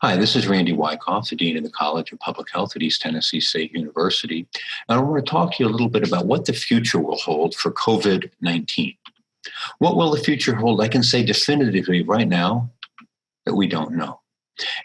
Hi, this is Randy Wyckoff, the Dean of the College of Public Health at East Tennessee State University. And I want to talk to you a little bit about what the future will hold for COVID 19. What will the future hold? I can say definitively right now that we don't know.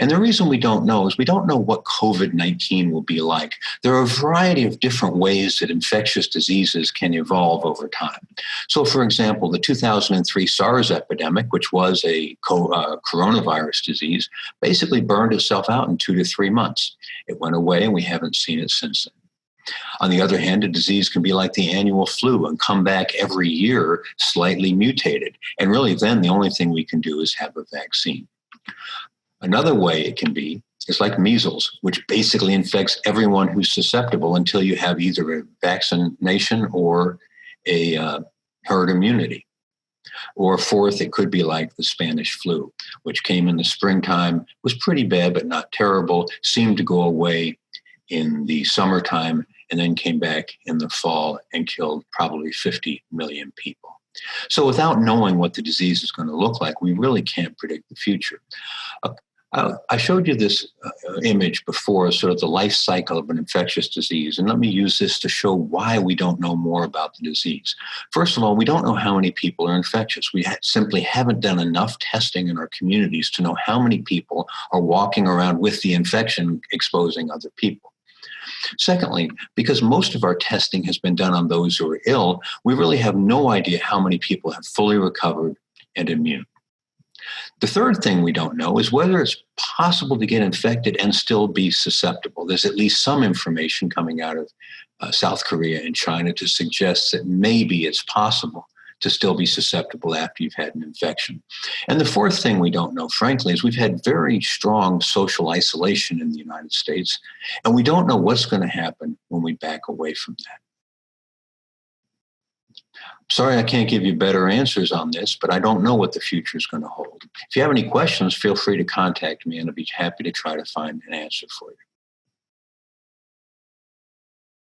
And the reason we don't know is we don't know what COVID 19 will be like. There are a variety of different ways that infectious diseases can evolve over time. So, for example, the 2003 SARS epidemic, which was a coronavirus disease, basically burned itself out in 2 to 3 months. It went away and we haven't seen it since then. On the other hand, a disease can be like the annual flu and come back every year slightly mutated. And really, then the only thing we can do is have a vaccine. Another way it can be is like measles, which basically infects everyone who's susceptible until you have either a vaccination or a herd immunity. Or fourth, it could be like the Spanish flu, which came in the springtime, was pretty bad, but not terrible, seemed to go away in the summertime, and then came back in the fall and killed probably 50 million people. So without knowing what the disease is going to look like, we really can't predict the future. I showed you this image before, sort of the life cycle of an infectious disease. And let me use this to show why we don't know more about the disease. First of all, we don't know how many people are infectious. We simply haven't done enough testing in our communities to know how many people are walking around with the infection, exposing other people. Secondly, because most of our testing has been done on those who are ill, we really have no idea how many people have fully recovered and immune. The third thing we don't know is whether it's possible to get infected and still be susceptible. There's at least some information coming out of South Korea and China to suggest that maybe it's possible to still be susceptible after you've had an infection. And the fourth thing we don't know, frankly, is we've had very strong social isolation in the United States, and we don't know what's going to happen when we back away from that. Sorry, I can't give you better answers on this, but I don't know what the future is going to hold. If you have any questions, feel free to contact me, and I'll be happy to try to find an answer for you.